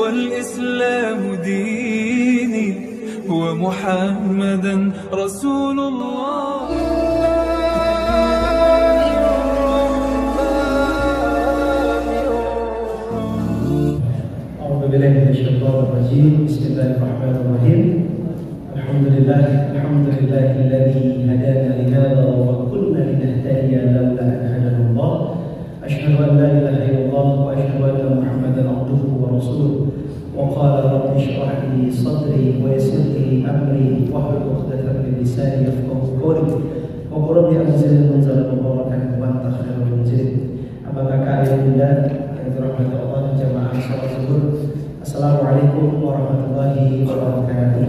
والإسلام ديني ومحمدا رسول الله. أعوذ بالله من الشيطان الرجيم. بسم الله الرحمن الرحيم. الحمد لله الذي هدانا لهذا وما كنا لنهتدي لولا أن هدانا الله. أشهد أن لا إله إلا الله وأشهد أن محمدا عبده ورسوله. وقال رب اشرح لي صدري ويسر لي أمري واحلل عقدة من لساني يفقهوا قولي وقل رب أنزلني منزلا مباركا وأنت خير المنزلين. Apa kakak ayah bunda yang dirahmati Allah jamaah salat zuhur. Assalamualaikum warahmatullahi wabarakatuh.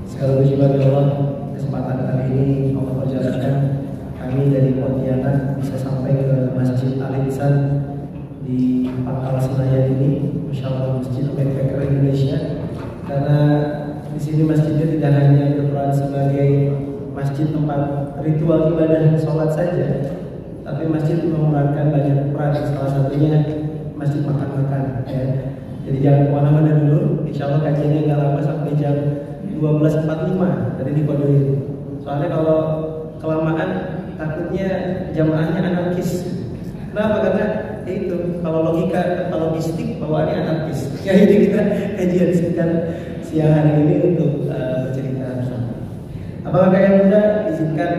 Segala puji bagi Allah, kesempatan kali ini Allah perjalanan kami dari Pontianak bisa sampai ke Masjid Al-Ihsan di Pangkalan Senayan ini, Masya Allah, Masjid Backpacker Indonesia. Karena di sini masjidnya tidak hanya berperan sebagai masjid tempat ritual ibadah sholat saja, tapi masjid memerankan banyak peran, salah satunya masjid makan-makan ya. Jadi jangan kemana-mana dulu, insya Allah kajiannya nggak lama sampai jam 12.45 dari di kode itu. Soalnya kalau kelamaan takutnya jamaahnya anarkis. Kenapa? Karena itu kalau logika, kalau logistik bawaannya anarkis. Ya ini kita kajian sekitar siang hari ini untuk bercerita bersama. Apakah yang muda izinkan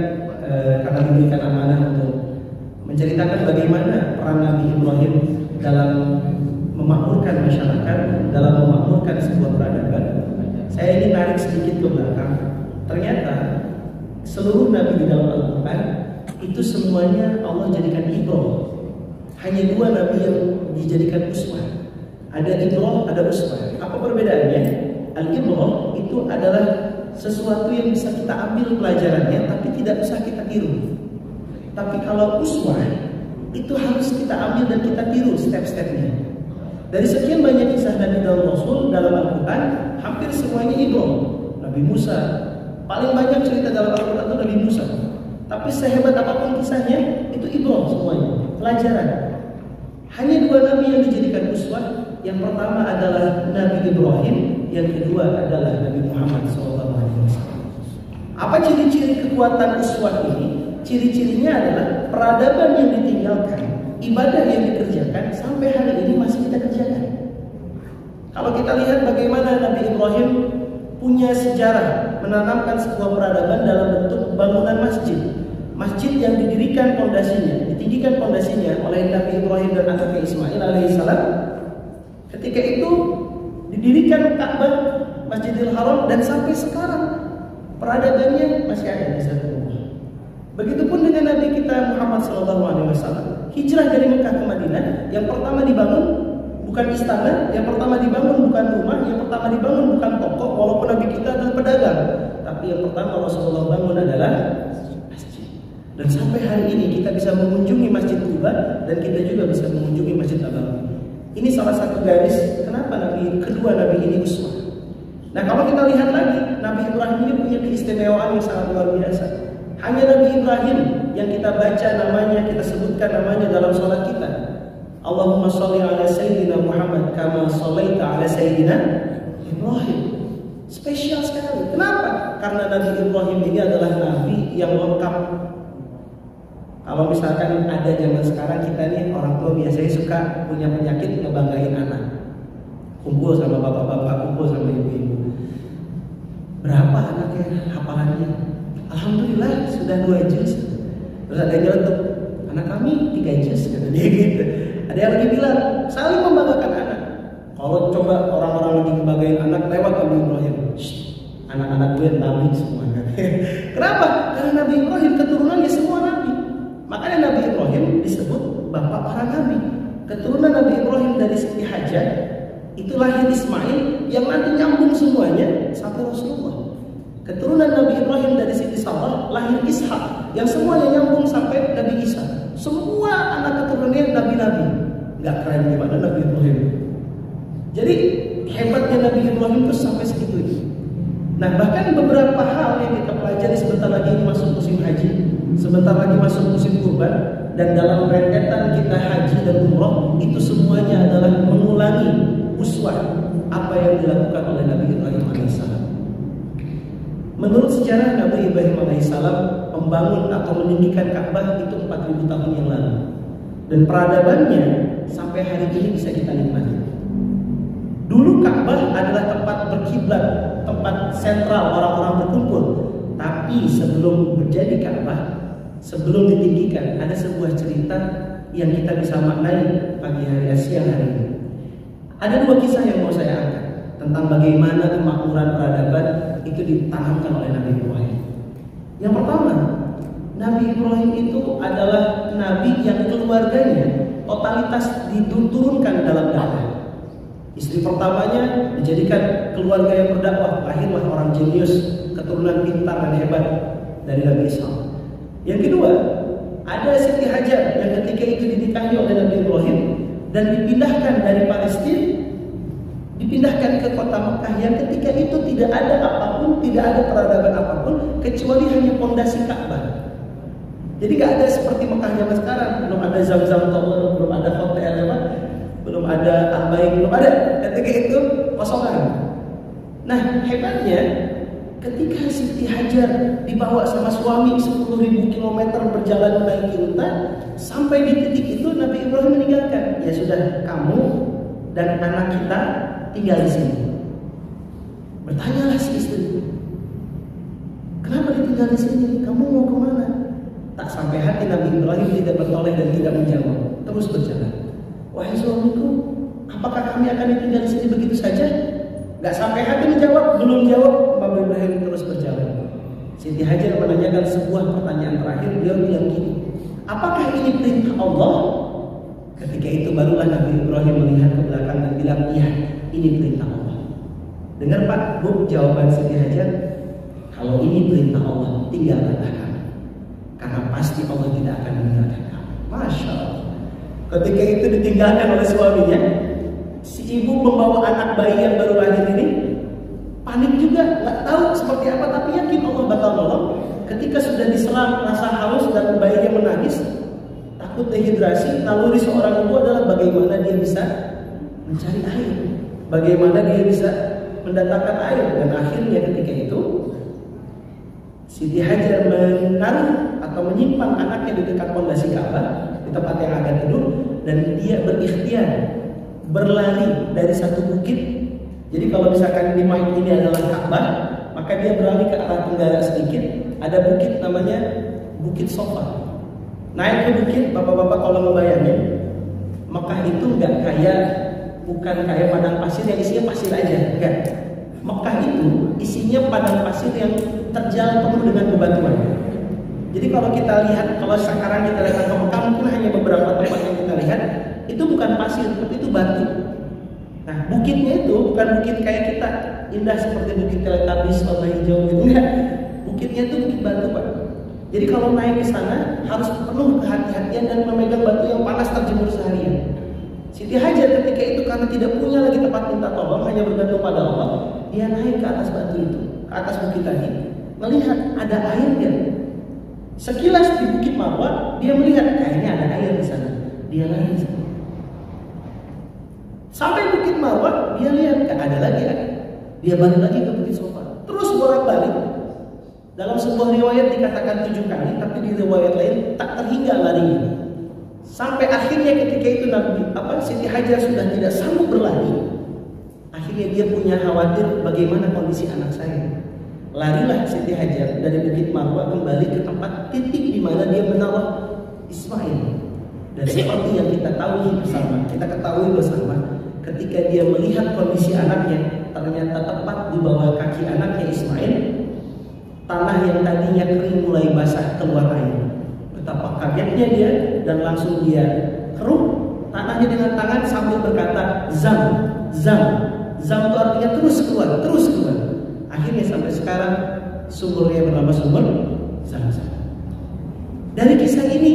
karena diberikan amanah untuk menceritakan bagaimana peran Nabi Ibrahim dalam memakmurkan masyarakat, dalam memakmurkan sebuah peradaban. Saya ini tarik sedikit ke belakang. Ternyata seluruh nabi di dalam Al-Quran itu semuanya Allah jadikan ibrah. Hanya dua nabi yang dijadikan uswah. Ada ibrah, ada uswah. Apa perbedaannya? Al-ibrah itu adalah sesuatu yang bisa kita ambil pelajarannya, tapi tidak usah kita tiru. Tapi kalau uswah itu harus kita ambil dan kita tiru step-stepnya. Dari sekian banyak kisah Nabi dan Rasul dalam Al-Quran, hampir semuanya ibrah. Nabi Musa, paling banyak cerita dalam Al-Quran itu Nabi Musa. Tapi sehebat apapun kisahnya, itu ibrah semuanya, pelajaran. Hanya dua nabi yang dijadikan uswah. Yang pertama adalah Nabi Ibrahim, yang kedua adalah Nabi Muhammad SAW. Apa ciri-ciri kekuatan uswah ini? Ciri-cirinya adalah peradaban yang ditinggalkan, ibadah yang dikerjakan sampai hari ini masih kita kerjakan. Kalau kita lihat bagaimana Nabi Ibrahim punya sejarah menanamkan sebuah peradaban dalam bentuk bangunan masjid. Masjid yang didirikan pondasinya, ditinggikan pondasinya oleh Nabi Ibrahim dan anaknya Ismail alaihissalam. Ketika itu didirikan Ka'bah, Masjidil Haram, dan sampai sekarang peradabannya masih ada di sana. Begitupun dengan Nabi kita Muhammad SAW. Hijrah dari Mekah ke Madinah, yang pertama dibangun bukan istana, yang pertama dibangun bukan rumah, yang pertama dibangun bukan toko, walaupun Nabi kita adalah pedagang, tapi yang pertama Rasulullah bangun adalah masjid. Dan sampai hari ini kita bisa mengunjungi Masjid Quba dan kita juga bisa mengunjungi Masjid Nabawi. Ini salah satu garis kenapa kedua Nabi ini uswah. Nah kalau kita lihat lagi, Nabi Ibrahim ini punya keistimewaan yang sangat luar biasa. Hanya Nabi Ibrahim yang kita baca namanya, kita sebutkan namanya dalam sholat kita. Allahumma sholli ala Sayyidina Muhammad kama shollaita ala Sayyidina Ibrahim. Spesial sekali. Kenapa? Karena Nabi Ibrahim ini adalah Nabi yang lengkap. Kalau misalkan ada zaman sekarang kita nih orang tua biasanya suka punya penyakit ngebanggain anak. Kumpul sama bapak-bapak, kumpul sama ibu-ibu. Berapa anaknya hafalannya? Alhamdulillah sudah 2 juz. Terus ada yang nyeletuk, anak kami 3 juz, kata dia gitu. Ada yang lagi bilang saling membanggakan anak. Kalau coba orang-orang lagi ngebanggain anak lewat Nabi Ibrahim, anak-anak gue nabi semua. Kenapa? Karena Nabi Ibrahim keturunannya semua nabi. Makanya Nabi Ibrahim disebut bapak para nabi. Keturunan Nabi Ibrahim dari Siti Hajar itu lahir Ismail yang nanti nyambung semuanya sampai Rasulullah. Keturunan Nabi Ibrahim dari Siti Sarah lahir Ishak yang semuanya nyambung sampai Nabi Isa. Semua anak keturunannya nabi-nabi. Nggak keren gimana Nabi Ibrahim. Jadi hebatnya Nabi Ibrahim itu sampai segitu ini. Nah bahkan beberapa hal yang kita pelajari sebentar lagi ini masuk musim haji, sebentar lagi masuk musim kurban, dan dalam rentetan kita haji dan umroh itu semuanya adalah Menurut sejarah, Nabi Ibrahim alaihissalam membangun atau meninggikan Ka'bah itu 4000 tahun yang lalu. Dan peradabannya sampai hari ini bisa kita nikmati. Dulu Ka'bah adalah tempat berkiblat, tempat sentral orang-orang berkumpul. Tapi sebelum menjadi Ka'bah, sebelum ditinggikan, ada sebuah cerita yang kita bisa maknai pagi hari siang hari ini. Ada dua kisah yang mau saya angkat tentang bagaimana kemakmuran peradaban itu ditanamkan oleh Nabi Ibrahim. Yang pertama, Nabi Ibrahim itu adalah nabi yang keluarganya totalitas diturunkan dalam dakwah. Istri pertamanya dijadikan keluarga yang berdakwah, lahirlah orang jenius, keturunan pintar dan hebat dari Nabi Ishaq. Yang kedua, ada Siti Hajar yang ketika itu dinikahi oleh Nabi Ibrahim dan dipindahkan dari Palestina, dipindahkan ke kota Mekah yang ketika itu tidak ada apapun, tidak ada peradaban apapun kecuali hanya pondasi Ka'bah. Jadi gak ada seperti Mekah zaman sekarang, belum ada Zam-Zam Tower, belum ada hotel, belum ada Al-Baik, belum ada. Ketika itu kosongan. Nah, hebatnya ketika Siti Hajar dibawa sama suami 10.000 km berjalan menaiki unta, sampai di titik itu Nabi Ibrahim meninggalkan. Ya sudah, kamu dan anak kita tinggal di sini. Bertanyalah si istri, kenapa ditinggal di sini? Kamu mau kemana? Tak sampai hati Nabi Ibrahim tidak bertoleh dan tidak menjawab, terus berjalan. Wahai suamiku, apakah kami akan ditinggal di sini begitu saja? Gak sampai hati menjawab, belum jawab, Nabi Ibrahim terus berjalan. Siti Hajar menanyakan sebuah pertanyaan terakhir. Beliau bilang gini, apakah ini perintah Allah? Ketika itu barulah Nabi Ibrahim melihat ke belakang dan bilang, iya, ini perintah Allah. Dengar Pak, Bu, jawaban Siti Hajar, kalau ini perintah Allah, tinggalkanlah kami, karena pasti Allah tidak akan meninggalkan kami. Masya Allah. Ketika itu ditinggalkan oleh suaminya, si ibu membawa anak bayi yang baru lahir ini panik juga, nggak tahu seperti apa, tapi yakin Allah bakal nolong. Ketika sudah diserang rasa haus dan bayinya menangis, takut dehidrasi, naluri seorang ibu adalah bagaimana dia bisa mencari air, bagaimana dia bisa mendatangkan air. Dan akhirnya ketika itu Siti Hajar menaruh atau menyimpan anaknya di dekat pondasi Ka'bah, di tempat yang agak teduh, dan dia berikhtiar berlari dari satu bukit. Jadi kalau misalkan di Main ini adalah Ka'bah, maka dia berlari ke arah tenggara sedikit, ada bukit namanya Bukit Sofa. Naik ke bukit, bapak-bapak kalau ngebayangin, Mekah itu nggak kayak, bukan kayak padang pasir yang isinya pasir aja, enggak. Mekah itu isinya padang pasir yang terjal penuh dengan bebatuan. Jadi kalau kita lihat, kalau sekarang kita lihat ke Mekah, mungkin hanya beberapa tempat yang kita lihat, itu bukan pasir, tapi itu batu. Nah, bukitnya itu bukan bukit kayak kita indah seperti bukit Teletabis warna hijau gitu, enggak. Bukitnya itu bukit batu, Pak. Jadi kalau naik ke sana harus penuh kehati-hatian dan memegang batu yang panas terjemur seharian. Siti Hajar ketika itu karena tidak punya lagi tempat minta tolong, hanya bergantung pada Allah, dia naik ke atas batu itu, ke atas bukit tadi, melihat ada airnya. Sekilas di Bukit Marwah, dia melihat kayaknya ada air di sana. Dia lari. Sampai Bukit Marwah, dia lihat gak ada lagi air. Dia balik lagi ke Bukit Sofa. Terus bolak-balik. Dalam sebuah riwayat dikatakan 7 kali, tapi di riwayat lain tak terhingga larinya. Sampai akhirnya ketika itu Siti Hajar sudah tidak sanggup berlari. Akhirnya dia punya khawatir bagaimana kondisi anak saya. Larilah Siti Hajar dari Bukit Marwah kembali ke tempat titik di mana dia menaruh Ismail. Dan seperti yang kita ketahui bersama, ketika dia melihat kondisi anaknya, ternyata tepat di bawah kaki anaknya Ismail, tanah yang tadinya kering mulai basah keluar air. Betapa kagetnya dia, dan langsung dia keruk tanahnya dengan tangan sambil berkata, Zam, Zam. Zam itu artinya terus keluar, terus keluar. Akhirnya sampai sekarang sumbernya bernama sumber Zam-Zam. Dari kisah ini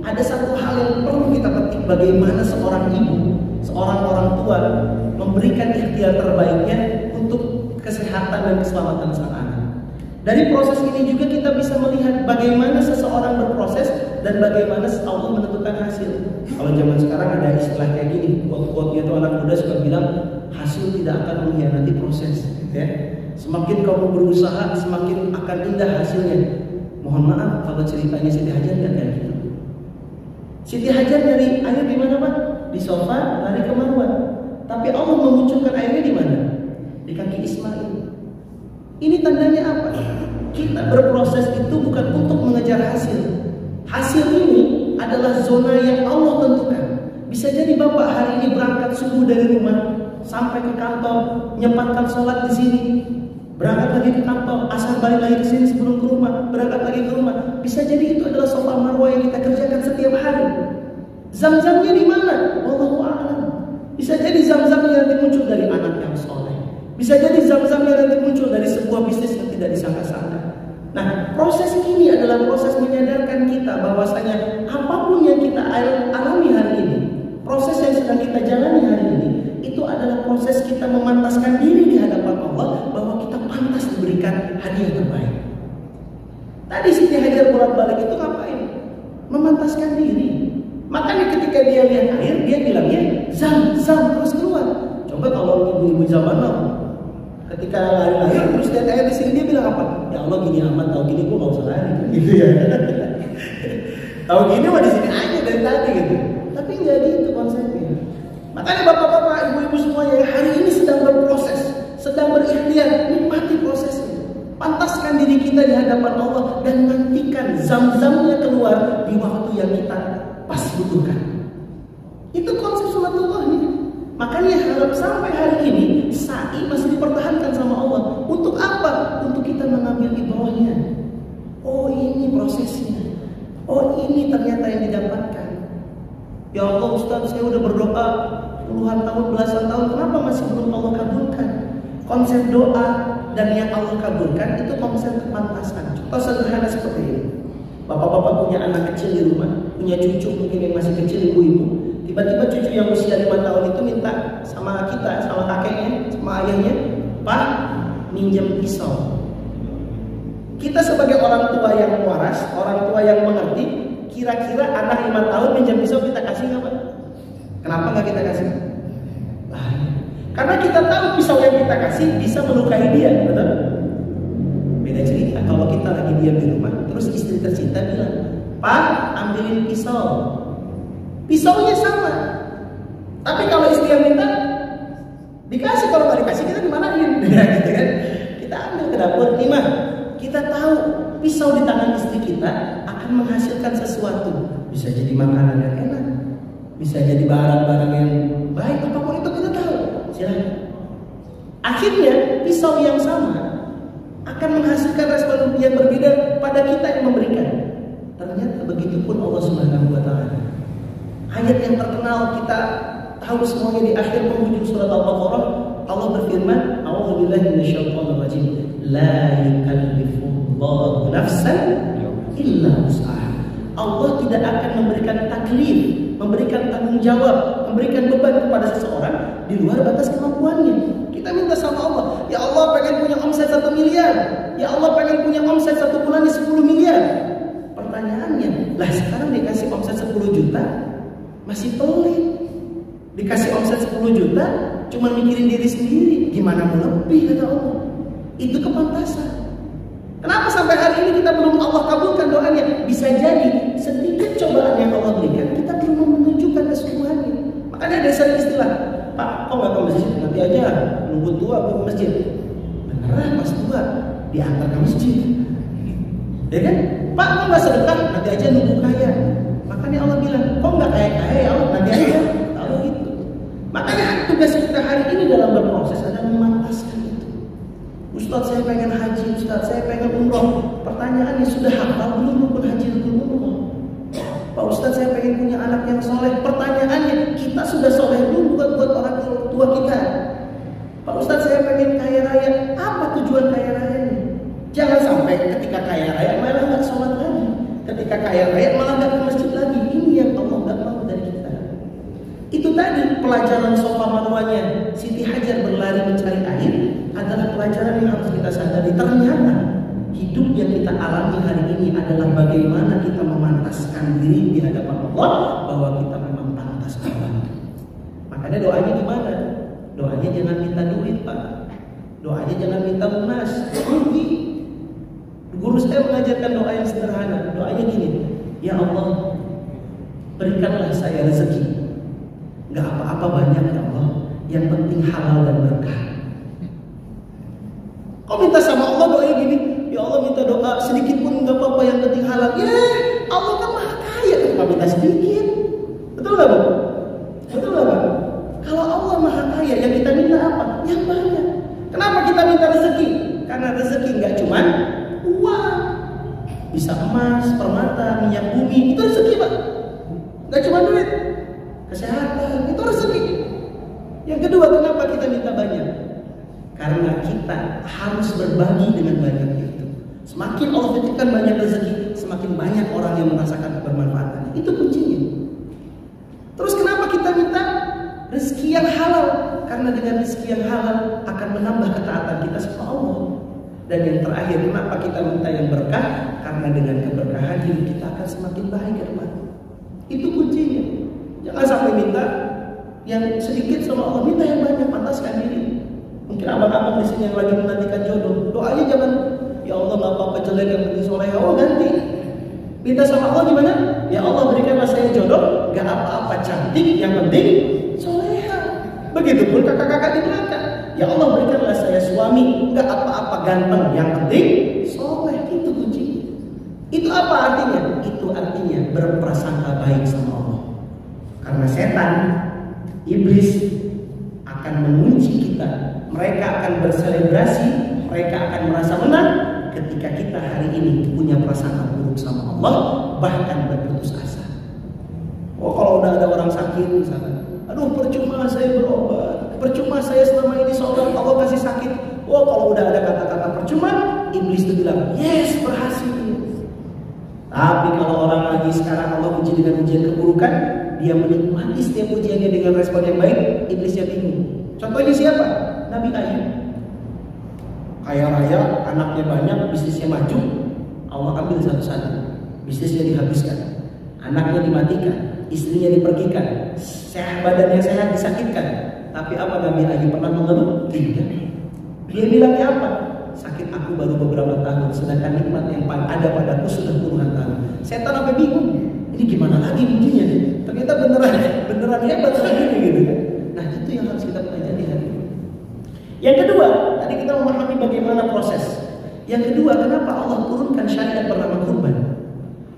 ada satu hal yang perlu kita petik, bagaimana seorang ibu, seorang orang tua memberikan ikhtiar terbaiknya untuk kesehatan dan keselamatan sang anak. Dari proses ini juga kita bisa melihat bagaimana seseorang berproses dan bagaimana Allah menentukan hasil. Kalau zaman sekarang ada istilah kayak gini, quote-quote itu anak muda suka bilang, hasil tidak akan mengkhianati proses, gitu ya. Semakin kamu berusaha, semakin akan indah hasilnya. Mohon maaf kalau ceritanya Siti Hajar nggak kayak gitu. Siti Hajar nyari air di mana, Pak? Di sofa, lari ke Marwah. Tapi Allah memunculkan airnya di mana? Di kaki Ismail. Ini tandanya apa? Kita berproses itu bukan untuk mengejar hasil. Hasil ini adalah zona yang Allah tentukan. Bisa jadi Bapak hari ini berangkat subuh dari rumah sampai ke kantor, menyempatkan sholat di sini, berangkat lagi ke kantor, asal balik lagi ke sini sebelum ke rumah, berangkat lagi ke rumah. Bisa jadi itu adalah Safa Marwah yang kita kerjakan setiap hari. Zam-zamnya di mana? Wallahu a'lam. Bisa jadi zam-zamnya nanti muncul dari anak yang soleh. Bisa jadi zam-zamnya nanti muncul dari sebuah bisnis yang tidak disangka-sangka. Nah, proses ini adalah proses menyadarkan kita bahwasanya apapun yang kita alami hari ini, proses yang sedang kita jalani hari ini, itu adalah proses kita memantaskan diri di hadapan Allah bahwa kita pantas diberikan hadiah terbaik. Tadi Siti Hajar bolak-balik itu ngapain? Memantaskan diri. Makanya ketika dia lihat air, dia bilangnya zam, terus keluar. Coba kalau ibu-ibu zaman now, ketika lari-lari terus lihat air di sini, dia bilang apa? Ya Allah, gini amat, tahu gini gua nggak usah lari, gitu ya. Tahu gini mah di sini aja dari tadi gitu. Tapi nggak gitu konsepnya. Makanya bapak-bapak, ibu-ibu semuanya yang hari ini sedang berproses, sedang berikhtiar, nikmati prosesnya. Pantaskan diri kita di hadapan Allah dan nantikan zam-zamnya keluar di waktu yang kita pas butuhkan. Itu konsep sunatullah ini. Makanya harap sampai hari ini sa'i masih dipertahankan sama Allah. Untuk apa? Untuk kita mengambil ibrahnya. Oh, ini prosesnya. Oh, ini ternyata yang didapatkan. Ya Allah, Ustaz, saya udah berdoa puluhan tahun, belasan tahun, kenapa masih belum Allah kabulkan? Konsep doa dan yang Allah kabulkan itu konsep kepantasan. Contoh sederhana seperti ini. Bapak-bapak punya anak kecil di rumah, punya cucu mungkin yang masih kecil, ibu-ibu. Tiba-tiba cucu yang usia 5 tahun itu minta sama kita, sama kakeknya, sama ayahnya, Pak, minjem pisau. Kita sebagai orang tua yang waras, orang tua yang mengerti, kira-kira anak 5 tahun minjem pisau kita kasih nggak, Pak? Kenapa nggak kita kasih? Karena kita tahu pisau yang kita kasih bisa melukai dia, betul? Beda cerita kalau kita lagi diam di rumah, terus istri tercinta bilang, Pak, ambilin pisau. Pisaunya sama. Tapi kalau istri yang minta, dikasih. Kalau nggak dikasih kita dimanain? Gitu kan? Kita ambil ke dapur. Nih, kita tahu pisau di tangan istri kita akan menghasilkan sesuatu. Bisa jadi makanan yang enak, bisa jadi barang-barang yang baik, apapun itu kita tahu. Silakan. Akhirnya pisau yang sama akan menghasilkan respon yang berbeda pada kita yang memberikan. Ternyata begitu pun Allah Subhanahu wa Ta'ala. Ayat yang terkenal kita tahu semuanya di akhir penghujung surat Al-Baqarah, Allah berfirman, A'udzubillahi minasyaitonir rajim. La yukallifullahu nafsan illa wus'aha. Allah tidak akan memberikan taklif, memberikan tanggung jawab, memberikan beban kepada seseorang di luar batas kemampuannya. Kita minta sama Allah, ya Allah pengen punya omset 1 miliar, ya Allah pengen punya omset 1 bulan di 10 miliar. Pertanyaannya, lah sekarang dikasih omset 10 juta masih pelit, dikasih omset 10 juta cuma mikirin diri sendiri, gimana mau lebih, kata Allah. Itu kepantasan. Kenapa sampai hari ini kita belum Allah kabulkan doanya? Bisa jadi sedikit cobaan yang Allah berikan, kita belum menunjukkan kesungguhannya. Makanya ada satu istilah, Pak, kok nggak ke masjid? Nanti aja nunggu tua ke masjid. Beneran pas tua diantar ke masjid, ya kan? Pak, kok nggak sedekah? Nanti aja nunggu kaya. Makanya Allah bilang, kok nggak kaya-kaya ya Allah? Nanti aja. Tahu itu. Makanya tugas kita hari ini dalam berproses adalah memantaskan itu. Ustaz, saya pengen haji, Ustaz, saya pengen umroh. Pertanyaannya, sudah hafal belum rukun haji, rukun umroh? Pak Ustaz, saya pengen punya anak yang soleh. Pertanyaannya, kita sudah soleh belum buat orang tua kita? Pak Ustaz, saya pengen kaya raya. Apa tujuan kaya raya ini? Jangan sampai ketika kaya raya malah nggak sholat lagi, ketika kaya raya malah nggak ke masjid lagi. Ini yang Allah nggak mau dari kita. Itu tadi pelajaran Safa Marwahnya Siti Hajar berlari mencari air adalah pelajaran yang harus kita sadari. Ternyata hidup yang kita alami hari ini adalah bagaimana kita memantaskan diri di hadapan Allah bahwa kita memang pantas Allah. Makanya doanya gimana? Doanya jangan minta duit, Pak. Doanya jangan minta lunas, rugi. Guru saya mengajarkan doa yang sederhana. Doanya gini, ya Allah, berikanlah saya rezeki. Gak apa-apa banyak ya Allah, yang penting halal dan berkah. Kau minta sama Allah doanya gini, ya Allah minta doa sedikit pun gak apa-apa yang penting halal. Ya Allah kan maha kaya, kenapa minta sedikit? Betul gak Bu? Betul gak Pak? Kalau Allah maha kaya, yang kita minta apa? Yang banyak. Kenapa kita minta rezeki? Karena rezeki gak cuma uang, bisa emas, permata, minyak bumi, itu rezeki Pak. Gak cuma duit, kesehatan, itu rezeki. Yang kedua, kenapa kita minta banyak? Karena kita harus berbagi dengan banyak itu. Semakin Allah titipkan banyak rezeki, semakin banyak orang yang merasakan kebermanfaatan. Itu kuncinya. Terus kenapa kita minta rezeki yang halal? Karena dengan rezeki yang halal akan menambah ketaatan kita sama Allah. Dan yang terakhir, kenapa kita minta yang berkah? Karena dengan keberkahan hidup kita akan semakin baik ke depan. Itu kuncinya. Jangan sampai minta yang sedikit sama Allah, minta yang banyak, pantaskan diri. Mungkin abang-abang di sini yang lagi menantikan jodoh, doanya jangan ya Allah gak apa-apa jelek yang penting soleh. Oh ganti, minta sama Allah gimana? Ya Allah berikanlah saya jodoh, gak apa-apa cantik, yang penting soleha. Begitupun kakak-kakak di belakang. Ya Allah berikanlah saya suami, gak apa-apa ganteng, yang penting soleh. Itu kuncinya. Itu apa artinya? Itu artinya berprasangka baik sama Allah. Karena setan, iblis akan mengunci kita. Mereka akan berselebrasi, mereka akan merasa menang ketika kita hari ini punya prasangka buruk sama Allah, bahkan berputus asa. Oh kalau udah ada orang sakit misalnya, aduh percuma saya berobat, percuma saya selama ini sholat, Allah kasih sakit. Oh kalau udah ada kata-kata percuma, iblis itu bilang, yes berhasil. Tapi kalau orang lagi sekarang Allah uji dengan ujian keburukan, dia menikmati setiap ujiannya dengan respon yang baik, iblisnya bingung. Contohnya siapa? Nabi Ayub. Kaya raya, anaknya banyak, bisnisnya maju, Allah ambil satu-satu. Bisnisnya dihabiskan, anaknya dimatikan, istrinya dipergikan, badannya sehat disakitkan. Tapi apa Nabi Ayub pernah mengeluh? Tidak. Dia bilangnya apa? Sakit aku baru beberapa tahun, sedangkan nikmat yang ada padaku sudah puluhan tahun. Setan sampai bingung. Ini gimana lagi begini? Ternyata beneran hebat lagi gitu kan. Nah itu yang harus kita pelajari hari ini. Yang kedua, tadi kita memahami bagaimana proses. Yang kedua, kenapa Allah turunkan syariat bernama kurban?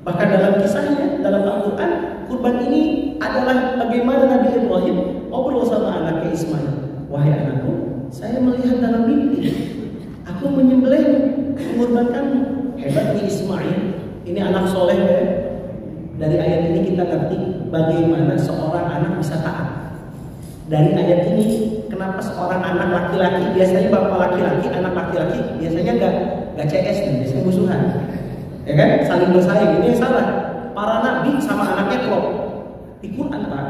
Bahkan dalam kisahnya, dalam Al-Quran, kurban ini adalah bagaimana Nabi Ibrahim ngobrol sama anaknya Ismail. Wahai anakku, saya melihat dalam mimpi, aku menyembelihmu, mengorbankanmu. Hebat nih Ismail, ini anak soleh ya. Dari ayat ini kita ngerti bagaimana seorang anak bisa taat. Dari ayat ini, kenapa seorang anak laki-laki, biasanya bapak laki-laki, anak laki-laki, biasanya nggak CS nih, biasanya musuhan, ya kan? Saling bersaing. Ini yang salah. Para nabi sama anaknya klop. Di Quran Pak,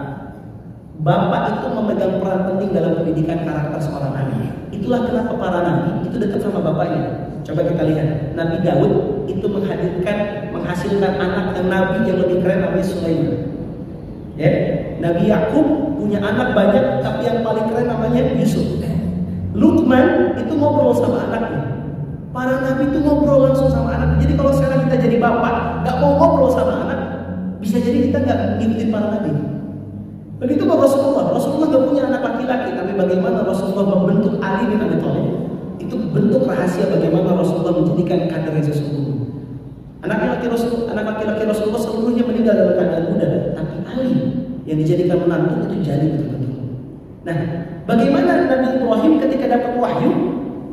bapak itu memegang peran penting dalam pendidikan karakter seorang anak. Itulah kenapa para nabi itu dekat sama bapaknya. Coba kita lihat, Nabi Daud itu menghasilkan anak dan nabi yang lebih keren namanya Sulaiman. Ya, Nabi Yakub punya anak banyak, tapi yang paling keren namanya Yusuf. Luqman itu ngobrol sama anaknya. Para nabi itu ngobrol langsung sama anak. Jadi kalau sekarang kita jadi bapak, nggak mau ngobrol sama anak, bisa jadi kita nggak ngikutin para nabi. Begitu Bapak Rasulullah. Rasulullah nggak punya anak laki-laki, tapi bagaimana Rasulullah membentuk Ali bin Abi Thalib? Itu bentuk rahasia bagaimana Rasulullah menjadikan kader yang sesungguhnya. Anak laki-laki Rasulullah seluruhnya meninggal dalam keadaan muda, tapi Ali yang dijadikan menantu itu jadi betul-betul. Nah, bagaimana Nabi Ibrahim ketika dapat wahyu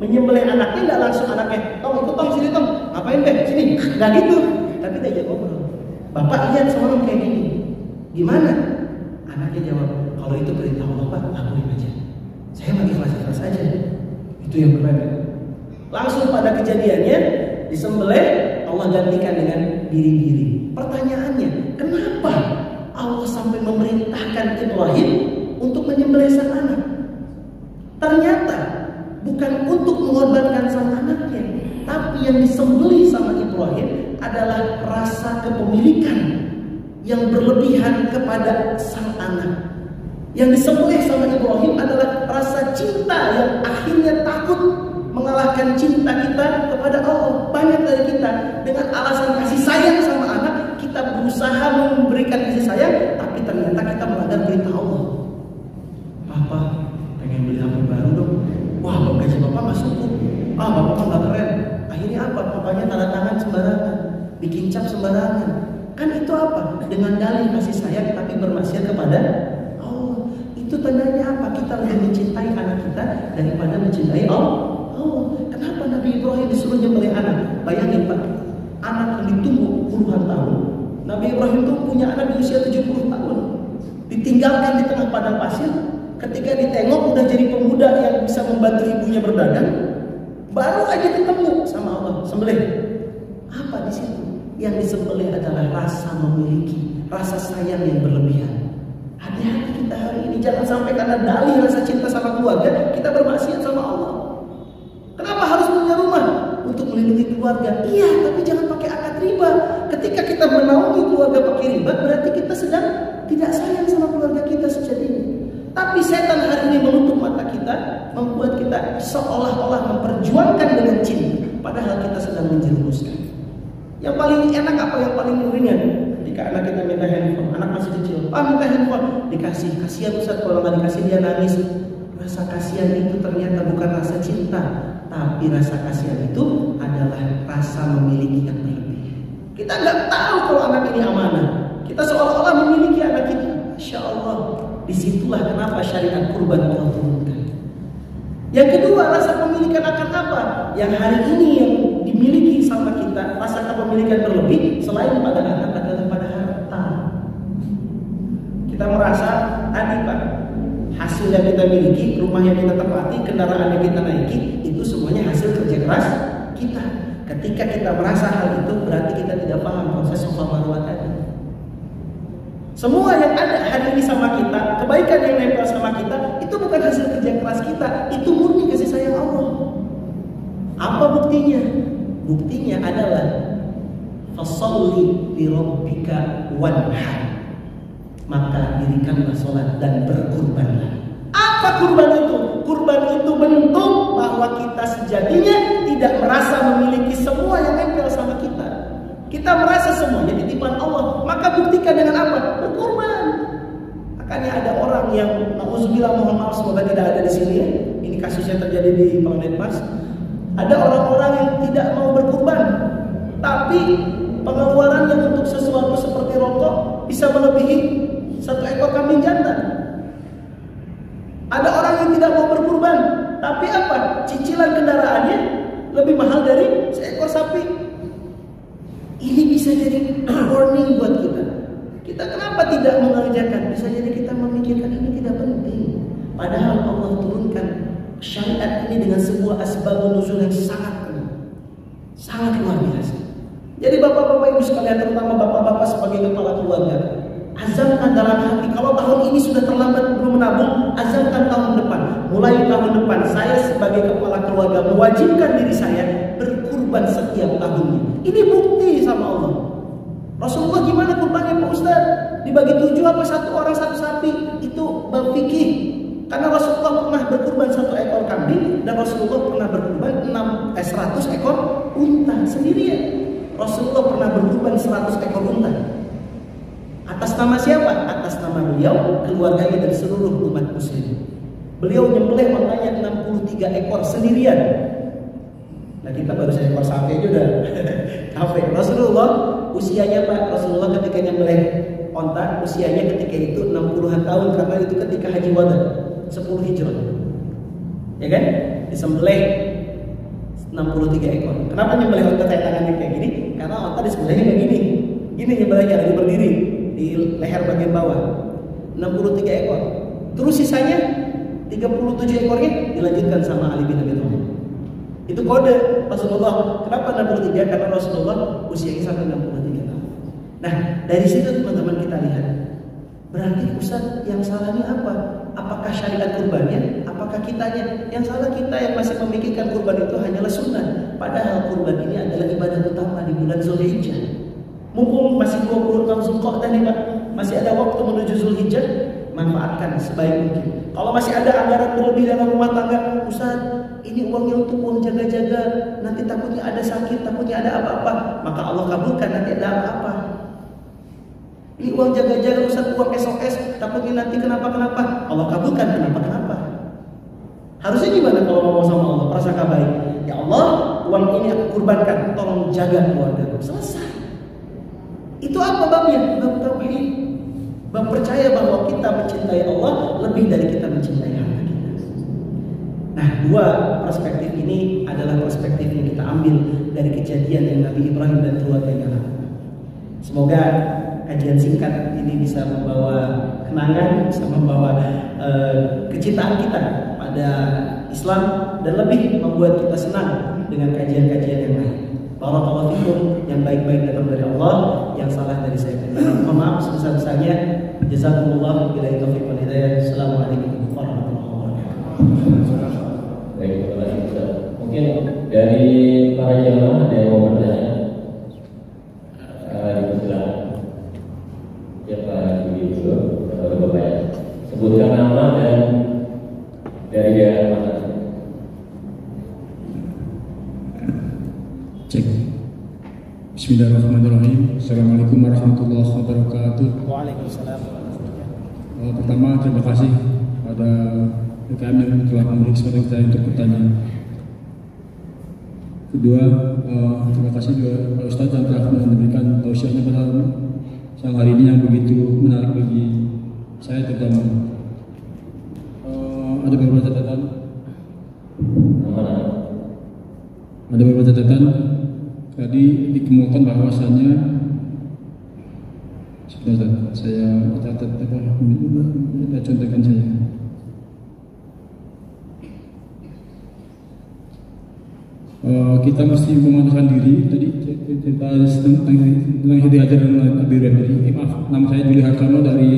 menyembelih anaknya, nggak langsung anaknya, tong ikut tong sini tong, ngapain deh sini, nggak gitu, tapi dia ngobrol. Bapak lihat semalam kayak gini, gimana? Anaknya jawab, kalau itu perintah Allah Pak, lakuin aja. Saya mah ikhlas-ikhlas aja. Itu yang keren. Langsung pada kejadiannya disembelih, Allah gantikan dengan biri-biri. Pertanyaannya, kenapa Allah sampai memerintahkan Ibrahim untuk menyembelih sang anak? Ternyata bukan untuk mengorbankan sang anaknya, tapi yang disembelih sama Ibrahim adalah rasa kepemilikan yang berlebihan kepada sang anak. Yang disembelih sama Ibrahim adalah rasa cinta yang akhirnya takut mengalahkan cinta kita kepada Allah. Banyak dari kita dengan alasan kasih sayang sama anak, kita berusaha memberikan kasih sayang, tapi ternyata kita melanggar perintah Allah. Papa pengen beli HP baru dong. Wah, gaji bapak nggak cukup. Bapak nggak keren. Akhirnya apa? Papanya tanda tangan sembarangan, bikin cap sembarangan. Kan itu apa? Dengan dalih kasih sayang, tapi bermaksiat kepada Allah. Itu tandanya apa? Kita lebih mencintai anak kita daripada mencintai Allah. Kenapa Nabi Ibrahim disuruh nyembelih anak? Bayangin Pak, anak yang ditunggu puluhan tahun. Nabi Ibrahim itu punya anak di usia 70 tahun. Ditinggalkan di tengah padang pasir. Ketika ditengok udah jadi pemuda yang bisa membantu ibunya berdagang. Baru aja ketemu sama Allah, sembelih. Apa di situ? Yang disembelih adalah rasa memiliki, rasa sayang yang berlebihan. Hati-hati kita hari ini, jangan sampai karena dalih rasa cinta sama keluarga kita bermaksiat sama Allah. Kenapa harus punya rumah? Untuk melindungi keluarga. Iya, tapi jangan pakai akad riba. Ketika kita menaungi keluarga pakai riba, berarti kita sedang tidak sayang sama keluarga kita sejatinya. Tapi setan hari ini menutup mata kita, membuat kita seolah-olah memperjuangkan dengan cinta, padahal kita sedang menjerumuskan. Yang paling enak apa? Yang paling ringan? Ketika anak kita minta handphone, anak masih kecil, minta handphone, dikasih. Kasihan Ustaz, kalau nggak dikasih dia nangis. Rasa kasihan itu ternyata bukan rasa cinta, tapi rasa kasihan itu adalah rasa memiliki yang berlebih. Kita nggak tahu kalau anak ini amanah. Kita seolah-olah memiliki anak kita. Masya Allah. Disitulah kenapa syariat kurban Allah turunkan. Yang kedua, rasa pemilikan akan apa? Yang hari ini yang dimiliki sama kita, rasa kepemilikan berlebih selain pada anak adalah pada harta. Kita merasa tadi Pak, hasil yang kita miliki, rumah yang kita tempati, kendaraan yang kita naiki, itu semuanya hasil kerja keras kita. Ketika kita merasa hal itu, berarti kita tidak paham proses Safa Marwah tadi. Semua yang ada hari ini sama kita, kebaikan yang nempel sama kita, itu bukan hasil kerja keras kita, itu murni kasih sayang Allah. Apa buktinya? Buktinya adalah fasalli li rabbika wanhar. Maka dirikanlah sholat dan berkurbanlah. Apa kurban itu? Kurban itu bentuk bahwa kita sejatinya tidak merasa memiliki semua yang nempel sama kita. Kita merasa semuanya titipan Allah. Maka buktikan dengan apa? Berkurban. Makanya ada orang yang, nauzubillah, mohon maaf semoga tidak ada di sini ya. Ini kasusnya terjadi di Bangladesh. Ada orang-orang yang tidak mau berkurban, tapi pengeluarannya untuk sesuatu seperti rokok bisa melebihi 1 ekor kambing jantan. Ada orang yang tidak mau berkurban, tapi apa? Cicilan kendaraannya lebih mahal dari seekor sapi. Ini bisa jadi warning buat kita. Kita kenapa tidak mengerjakan? Bisa jadi kita memikirkan ini tidak penting. Padahal Allah turunkan syariat ini dengan sebuah asbabun nuzul yang sangat luar biasa. Jadi bapak-bapak ibu sekalian, terutama bapak-bapak sebagai kepala keluarga, azamkan dalam hati, kalau tahun ini sudah terlambat belum menabung, azamkan tahun depan. Mulai tahun depan saya sebagai kepala keluarga mewajibkan diri saya berkurban setiap tahunnya. Ini bukti sama Allah. Rasulullah gimana kurbannya Pak Ustaz? Dibagi 7 apa 1 orang 1 sapi? Itu bab fikih. Karena Rasulullah pernah berkurban 1 ekor kambing dan Rasulullah pernah berkurban 100 ekor unta sendirian. Rasulullah pernah berkurban 100 ekor unta. Atas nama siapa? Atas nama beliau, keluarganya dan seluruh umat muslim. Beliau nyembelih makanya 63 ekor sendirian. Nah kita baru seekor sapi aja udah capek. Rasulullah usianya Pak, Rasulullah ketika nyembelih onta usianya ketika itu 60-an tahun, karena itu ketika haji wada 10 hijrah. Ya kan? Disembelih 63 ekor. Kenapa nyembelih onta kayak tangannya kayak gini? Karena onta disembelihnya kayak gini. Gini nyembelihnya lagi berdiri di leher bagian bawah. 63 ekor. Terus sisanya 37 ekornya dilanjutkan sama Ali bin Abi Thalib. Itu kode Rasulullah. Kenapa 63? Karena Rasulullah usianya sampai 63 tahun. Nah, dari situ teman-teman kita lihat. Berarti Ustaz yang salahnya apa? Apakah syariat kurbannya? Apakah kitanya? Yang salah kita yang masih memikirkan kurban itu hanyalah sunnah. Padahal kurban ini adalah ibadah utama di bulan Zulhijjah. Mumpung masih 26 Zulqa'dah nih Pak, masih ada waktu menuju Zulhijjah, manfaatkan sebaik mungkin. Kalau masih ada anggaran berlebih dalam rumah tangga, Ustaz, ini uangnya untuk uang jaga-jaga, nanti takutnya ada sakit, takutnya ada apa-apa, maka Allah kabulkan, nanti ada apa-apa. Ini uang jaga-jaga, Ustaz, uang SOS, takutnya nanti kenapa-kenapa, Allah kabulkan, kenapa-kenapa. Harusnya gimana kalau ngomong sama Allah? Prasangka baik. Ya Allah, uang ini aku kurbankan, tolong jaga keluarga. Selesai. Itu apa babnya? Bab tauhid. Bab percaya bahwa kita mencintai Allah lebih dari kita mencintai harta kita. Nah, dua perspektif ini adalah perspektif yang kita ambil dari kejadian yang Nabi Ibrahim dan keluarganya lakukan. Semoga kajian singkat ini bisa membawa kenangan, bisa membawa kecintaan kita pada Islam dan lebih membuat kita senang dengan kajian-kajian yang lain. Barakallahu fikum, yang baik-baik datang dari Allah, yang salah dari saya pribadi. Mohon maaf sebesar-besarnya. Jazakumullah billahi taufiq wal hidayah. Assalamualaikum warahmatullahi wabarakatuh. Baik, terima kasih Ustaz. Mungkin dari para jamaah ada yang mau bertanya? Silakan. Ya Pak Juli dulu, atau Bapak ya. Sebutkan nama dan dari daerah mana. Cek. Bismillahirrahmanirrahim. Assalamualaikum warahmatullahi wabarakatuh. Waalaikumsalam. Pertama, terima kasih pada PKM yang telah memberi kesempatan saya untuk bertanya. Kedua, terima kasih juga Pak Ustadz yang telah memberikan tausiahnya pada siang hari ini yang begitu menarik bagi saya terutama. Ada beberapa catatan. Ada beberapa catatan. Tadi dikemukakan bahwasannya saya contohkan saya. Kita mesti memantaskan diri. Tadi kita tentang yang diajar oleh Abi Raffi. Maaf, nama saya Juli Hartono dari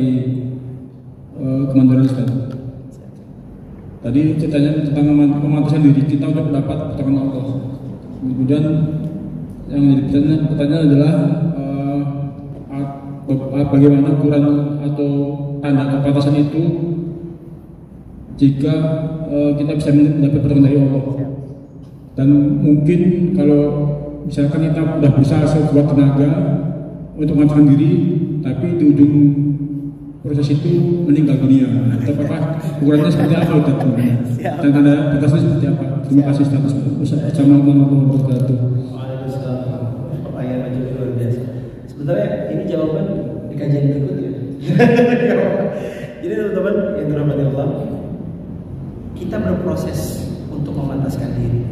Kementerian Sekarang. Tadi ceritanya tentang memantaskan diri kita untuk mendapat pertolongan Allah. Kemudian yang jadi pertanyaan adalah bagaimana ukuran atau tanda kepantasan itu jika kita bisa mendapat pertolongan dari Allah. Dan mungkin kalau misalkan kita sudah berusaha sekuat tenaga untuk memantaskan diri, tapi di ujung proses itu meninggal dunia, apakah ukurannya seperti apa itu? Dan tanda batasnya seperti apa? Terima kasih status. Assalamualaikum warahmatullahi wabarakatuh. Pertanyaan aja luar biasa. Sebenarnya ini jawaban di kajian berikutnya. Jadi teman-teman yang dirahmati Allah, kita berproses untuk memantaskan diri.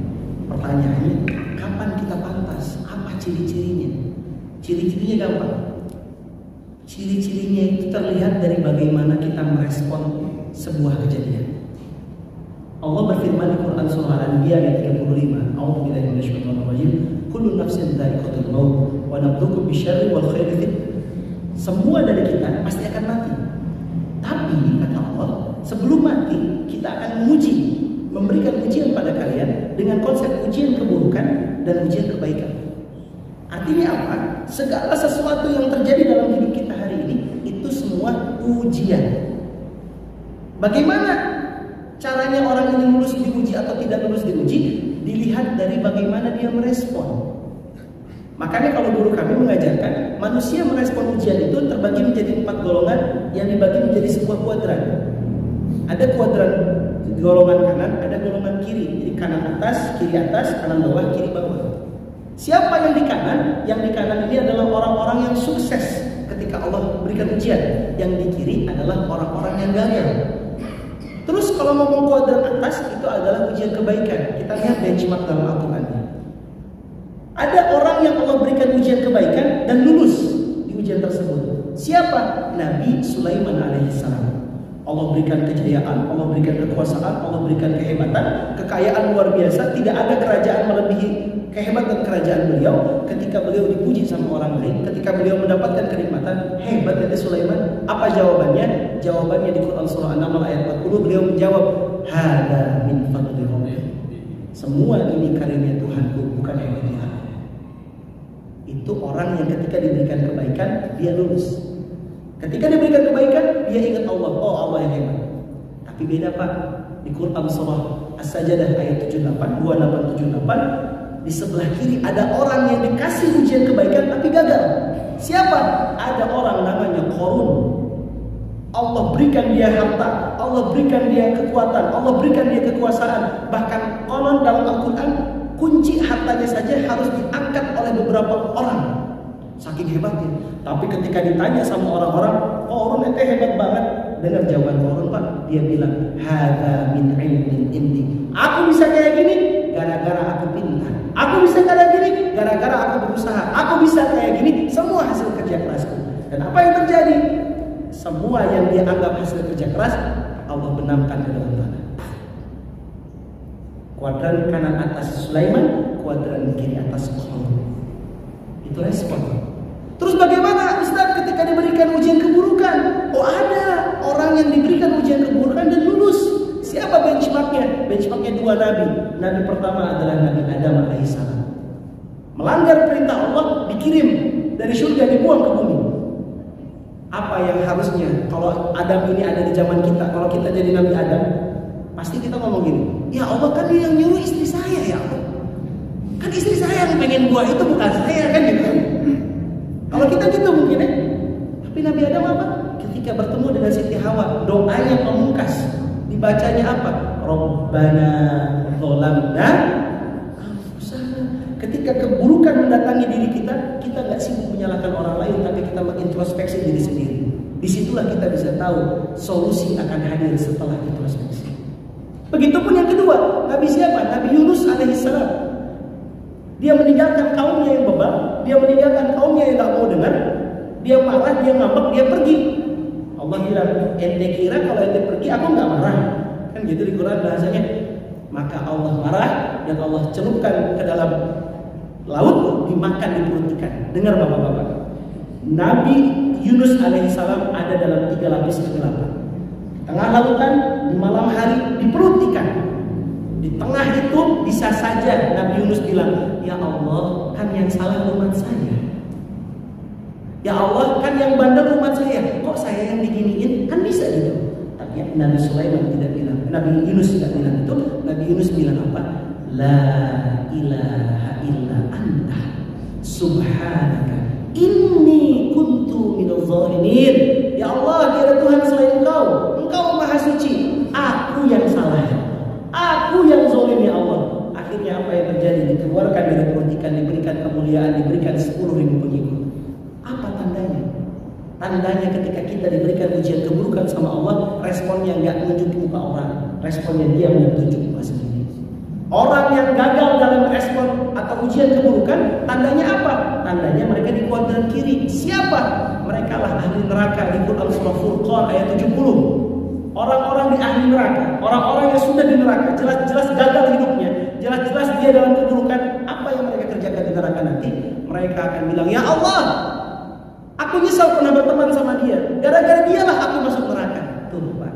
Pertanyaannya, kapan kita pantas? Apa ciri-cirinya? Ciri-cirinya gampang. Ciri-cirinya itu terlihat dari bagaimana kita merespon sebuah kejadian. Allah berfirman di Quran surah Al-Anbiya ayat 35, A'udzubillahi minasyaitonir rajim, kullu nafsin dha'iqatul maut wa nabluukum bisyarri wal khairi fitnah. Semua dari kita pasti akan mati. Tapi kata Allah, sebelum mati kita akan menguji, memberikan ujian pada kalian dengan konsep ujian keburukan dan ujian kebaikan. Artinya apa? Segala sesuatu yang terjadi dalam hidup kita hari ini itu semua ujian. Bagaimana caranya orang ini lulus diuji atau tidak lulus diuji? Dilihat dari bagaimana dia merespon. Makanya kalau guru kami mengajarkan, manusia merespon ujian itu terbagi menjadi 4 golongan yang dibagi menjadi sebuah kuadran. Ada kuadran golongan kanan, ada golongan kiri. Jadi kanan atas, kanan bawah, kiri bawah. Siapa yang di kanan? Yang di kanan ini adalah orang-orang yang sukses ketika Allah berikan ujian. Yang di kiri adalah orang-orang yang gagal. Terus kalau ngomong kuadran atas itu adalah ujian kebaikan. Kita lihat benchmark dalam Al-Quran. Ada orang yang Allah berikan ujian kebaikan dan lulus di ujian tersebut. Siapa? Nabi Sulaiman alaihissalam. Allah berikan kejayaan, Allah berikan kekuasaan, Allah berikan kehebatan, kekayaan luar biasa. Tidak ada kerajaan melebihi kehebatan kerajaan beliau. Ketika beliau dipuji sama orang lain, ketika beliau mendapatkan kenikmatan, hebat Nabi Sulaiman. Apa jawabannya? Jawabannya di Quran surah An-Naml ayat 40, beliau menjawab, hada min fadli rabbi. Semua ini karunia Tuhanku, bukan hebatnya aku. Itu orang yang ketika diberikan kebaikan dia lulus. Ketika diberikan kebaikan, dia ingat Allah. Oh, Allah yang hebat. Tapi beda Pak, di Quran surah As-Sajdah ayat 78, 2878, di sebelah kiri ada orang yang dikasih ujian kebaikan tapi gagal. Siapa? Ada orang namanya Qarun. Allah berikan dia harta, Allah berikan dia kekuatan, Allah berikan dia kekuasaan. Bahkan konon dalam Al-Quran, kunci hartanya saja harus diangkat oleh beberapa orang. Saking hebatnya. Tapi ketika ditanya sama orang-orang, Qarun itu hebat banget. Dengar jawaban Qarun Pak, dia bilang, "Hadza min ilmin indi." Aku bisa kayak gini gara-gara aku pintar. Aku bisa kayak gini gara-gara aku berusaha. Aku bisa kayak gini semua hasil kerja kerasku. Dan apa yang terjadi? Semua yang dia anggap hasil kerja keras, Allah benamkan ke dalam tanah. Kuadran kanan atas Sulaiman, kuadran kiri atas Qarun. Itu respon. Terus bagaimana Ustaz ketika diberikan ujian keburukan? Oh, ada orang yang diberikan ujian keburukan dan lulus. Siapa benchmarknya? Benchmarknya dua nabi. Nabi pertama adalah Nabi Adam alaihissalam. Melanggar perintah Allah, dikirim dari surga, dibuang ke bumi. Apa yang harusnya kalau Adam ini ada di zaman kita, kalau kita jadi Nabi Adam, pasti kita ngomong gini, ya Allah kan dia yang nyuruh istri saya ya Allah. Kan istri saya yang pengen buah itu bukan saya kan gitu. Kalau kita gitu mungkin ya. Tapi Nabi Adam apa? Ketika bertemu dengan Siti Hawa, doanya pamungkas. Dibacanya apa? Rabbana dzalamna anfusana. Ketika keburukan mendatangi diri kita, kita nggak sibuk menyalahkan orang lain, tapi kita mengintrospeksi diri sendiri. Disitulah kita bisa tahu solusi akan hadir setelah introspeksi. Begitupun yang kedua, Nabi siapa? Nabi Yunus alaihissalam. Dia meninggalkan kaumnya yang bebal, dia meninggalkan kaumnya yang gak mau dengar, dia marah, dia ngambek, dia pergi. Allah bilang, ente kira kalau ente pergi aku gak marah? Kan gitu di Quran bahasanya. Maka Allah marah dan Allah celupkan ke dalam laut, dimakan, diperut ikan. Dengar bapak-bapak, Nabi Yunus alaihissalam ada dalam 3 lapis kegelapan. Tengah lautan, di malam hari, diperut ikan. Di tengah itu bisa saja Nabi Yunus bilang, ya Allah kan yang salah umat saya. Ya Allah kan yang bandel umat saya. Kok saya yang diginiin? Kan bisa gitu. Tapi Nabi Sulaiman tidak bilang, Nabi Yunus tidak bilang itu. Nabi Yunus bilang apa? La ilaha illa anta subhanaka inni kuntu minadh dhalimin. Ya Allah, tiada Tuhan selain Engkau. Engkau Maha Suci. Aku yang salah. Aku yang zalim ya Allah. Akhirnya apa yang terjadi? Dikeluarkan dari perut ikan, diberikan kemuliaan, diberikan 10.000 pengikut. Apa tandanya? Tandanya ketika kita diberikan ujian keburukan sama Allah, responnya nggak menunjuk muka orang, responnya dia menunjuk muka sendiri. Orang yang gagal dalam respon atau ujian keburukan, tandanya apa? Tandanya mereka di kuadran kiri. Siapa? Mereka lah ahli neraka di Quran surah Furqan ayat 70. Orang-orang di ahli neraka, orang-orang yang sudah di neraka, jelas-jelas gagal hidupnya, jelas-jelas dia dalam keburukan. Apa yang mereka kerjakan di neraka nanti? Mereka akan bilang, ya Allah, aku nyesal pernah berteman sama dia. Gara-gara dialah aku masuk neraka. Tuh Pak.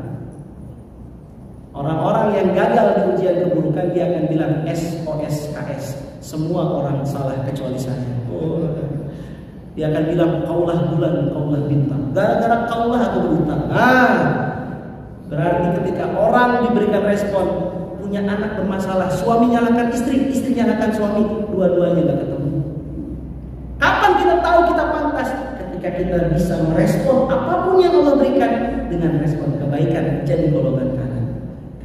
Orang-orang yang gagal di ujian keburukan, dia akan bilang SOSKS. Semua orang salah kecuali saya. Oh. Dia akan bilang, kaulah bulan, kaulah bintang. Gara-gara kaulah aku berhutang. Berarti ketika orang diberikan respon, punya anak bermasalah, suami nyalakan istri, istri nyalakan suami, dua-duanya gak ketemu. Kapan kita tahu kita pantas? Ketika kita bisa merespon apapun yang Allah berikan dengan respon kebaikan, jadi golongan kanan.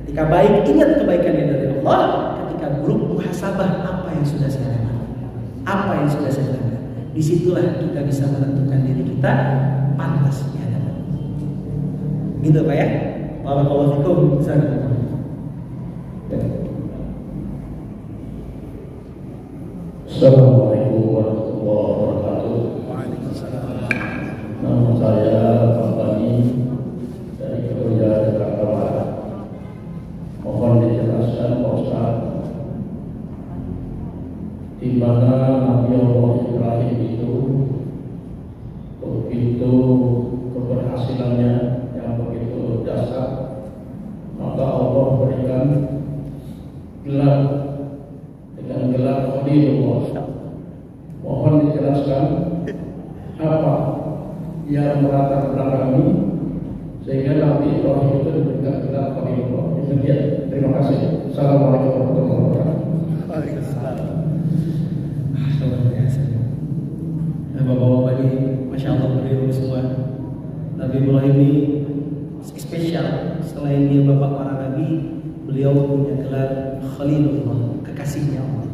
Ketika baik, ingat kebaikannya dari Allah. Ketika buruk, muhasabah apa yang sudah saya lakukan, apa yang sudah saya lakukan. Disitulah kita bisa menentukan diri kita pantas di hadapan. Gitu Pak ya. Barakallahu fikum. Assalamualaikum warahmatullahi wabarakatuh. Nama saya Fani dari Keluarga Jakarta Barat. Mohon dijelaskan Pak Ustaz, di mana Nabi Allah Ibrahim itu begitu keberhasilannya yang begitu dasar, maka Allah berikan gelar dengan gelar Khalilullah. selain dia bapak para nabi, beliau punya gelar Khalilullah, kekasihnya Allah.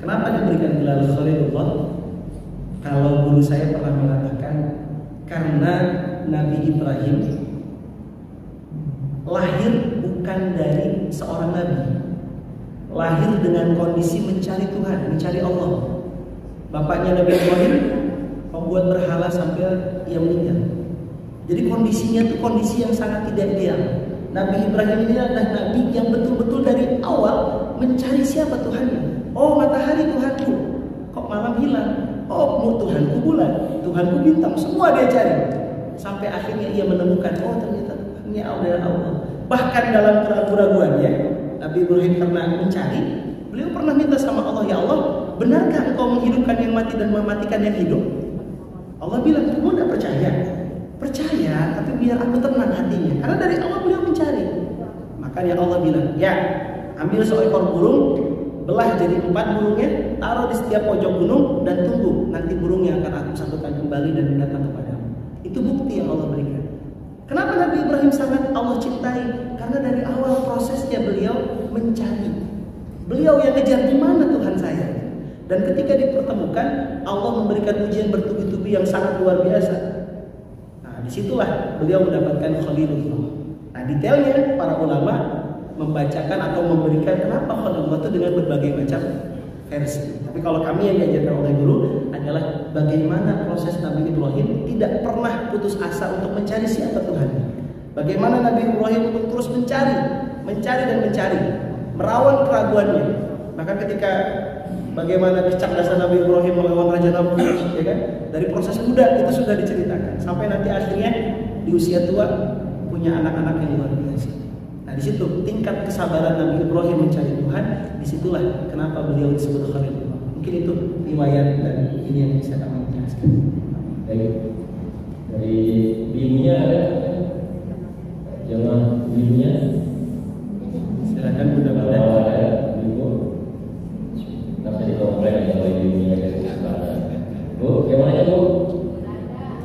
Kenapa diberikan gelar Khalilullah? Kalau guru saya pernah mengatakan, karena Nabi Ibrahim lahir bukan dari seorang nabi, lahir dengan kondisi mencari Tuhan, mencari Allah. Bapaknya Nabi Ibrahim membuat berhala sampai ia meninggal. Jadi kondisinya itu kondisi yang sangat tidak ideal. Nabi Ibrahim ini adalah nabi yang betul-betul dari awal mencari siapa Tuhannya. Oh, matahari Tuhanku, kok malam hilang? Oh, Tuhanku bulan, Tuhanku bintang, semua dia cari. Sampai akhirnya ia menemukan, oh ternyata Tuhannya adalah Allah. Bahkan dalam keraguan-keraguannya, Nabi Ibrahim karena mencari, beliau pernah minta sama Allah, ya Allah, benarkah engkau menghidupkan yang mati dan mematikan yang hidup? Allah bilang, kamu tidak percaya? Percaya, tapi biar aku tenang hatinya. Karena dari awal beliau mencari. Makanya Allah bilang, ya, ambil seekor burung, belah jadi 4 burungnya, taruh di setiap pojok gunung dan tunggu. Nanti burungnya akan aku satukan kembali dan datang kepadamu. Itu bukti yang Allah berikan. Kenapa Nabi Ibrahim sangat Allah cintai? Karena dari awal prosesnya beliau mencari. Beliau yang kejar di mana Tuhan saya. Dan ketika dipertemukan, Allah memberikan ujian bertubi-tubi yang sangat luar biasa. Nah, disitulah beliau mendapatkan Khalilullah. Nah, detailnya para ulama membacakan atau memberikan kenapa Khalilullah itu dengan berbagai macam versi. Tapi kalau kami yang diajarkan oleh guru adalah bagaimana proses Nabi Ibrahim tidak pernah putus asa untuk mencari siapa Tuhan. Bagaimana Nabi Ibrahim untuk terus mencari dan mencari, merawan keraguannya. Maka ketika bagaimana kecerdasan Nabi Ibrahim melawan Raja Namrud, ya kan? Dari proses muda itu sudah diceritakan sampai nanti akhirnya di usia tua punya anak-anak yang luar biasa. Nah, di situ tingkat kesabaran Nabi Ibrahim mencari Tuhan, disitulah kenapa beliau disebut Khalilullah. Mungkin itu riwayat dan ini yang bisa kami jelaskan. Baik. Dari ibunya ada jemaah ibunya. Silakan mudah-mudahan. Kalau ada ibu, nggak bisa dikomplain ya kalau ibunya kesempatan. Bu, gimana Bu?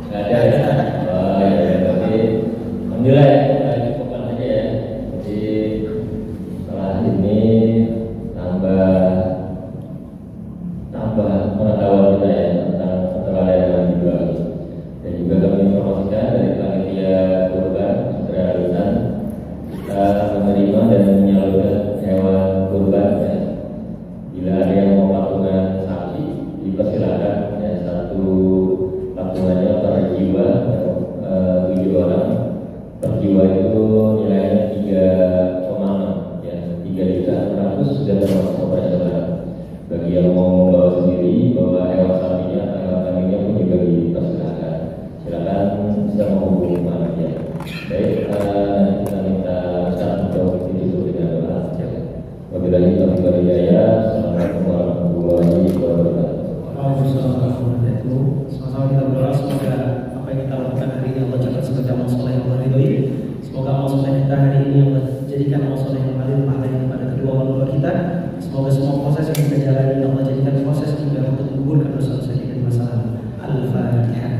Nggak ada ya. Oh ya, tapi alhamdulillah ya. Tambah pengetahuan kita ya tentang keteladanan juga. Dan juga kami informasikan dari panitia kurban Seteralisan kita menerima dan menyalurkan hewan kurban ya. Bila ada yang mau patungan sapi dipersilakan ya, satu patungannya per jiwa 7 orang per jiwa itu nilainya 3,6 ya 3.600.000 sudah termasuk operasional. Bagi yang mau bawa sendiri, bawa hewan sapinya, hewan kambingnya pun juga dipersilakan. Silakan bisa menghubungi ya. Baik, kita minta Ustaz untuk ditutup dengan doa. Wabillahi taufiq wal hidayah. Assalamualaikum warahmatullahi wabarakatuh. Waalaikumsalam. Sama-sama kita berdoa semoga apa yang kita lakukan hari ini Allah catat sebagai amal soleh yang Allah ridhoi. Semoga amal soleh kita hari ini Allah jadikan amal soleh yang mengalir pahala kepada kedua orang tua kita. Semoga semua proses yang kita jalani Allah jadikan proses mudah untuk menggugurkan dosa-dosa kita di masa lalu. Al-Fatihah.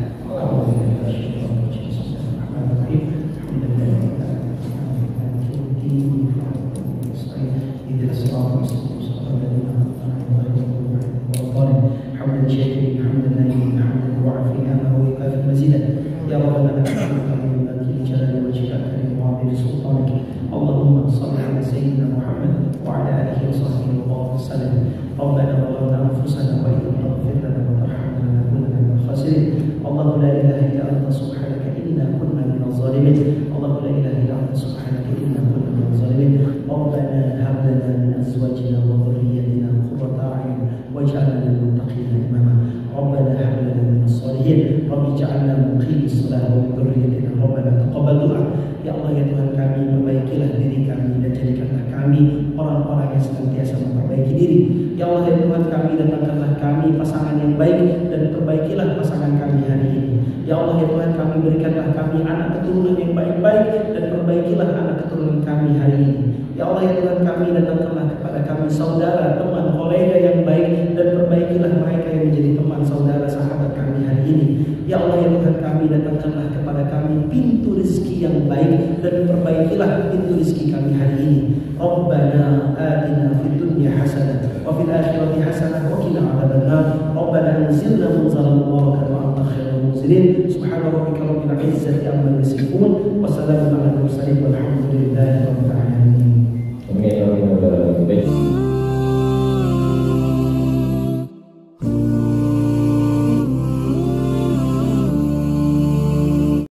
اللهم صل على سيدنا محمد وعلى اله وصحبه وسلم. ربنا ظلمنا انفسنا وان لم تغفر لنا وترحمنا لنكونن من الخاسرين. اللهم لا اله الا انت سبحانك انا كنا من الظالمين. اللهم لا اله الا انت سبحانك انا كنا من الظالمين. ربنا هب لنا من ازواجنا وذريتنا قرة اعين واجعلنا للمتقين اماما. ربنا هب لنا من الصالحين. رب اجعلنا مقيم الصلاه ومن ذريتنا. ربنا تقبل دعاء. Ya Allah, ya Tuhan kami, perbaikilah diri kami dan jadikanlah kami orang-orang yang senantiasa memperbaiki diri. Ya Allah, ya Tuhan kami, datangkanlah kami pasangan yang baik dan perbaikilah pasangan kami hari ini. Ya Allah, ya Tuhan kami, berikanlah kami anak keturunan yang baik-baik dan perbaikilah anak keturunan kami hari ini. Ya Allah, ya Tuhan kami, datangkanlah kepada kami saudara, teman, kolega yang baik dan perbaikilah mereka yang menjadi teman, saudara, sahabat kami hari ini. Ya Allah, ya Tuhan kami, kami, datangkanlah kepada kami pintu rezeki yang baik dan perbaikilah pintu rezeki kami hari ini. Rabbana atina fid dunya hasanah wa fil akhirati hasanah wa qina adzabannar. Rabbana anzilna munzalan mubarakan wa anta khairul munzilin. Subhana rabbika rabbil izzati amma yasifun wa salamun alal mursalin walhamdulillahi rabbil alamin.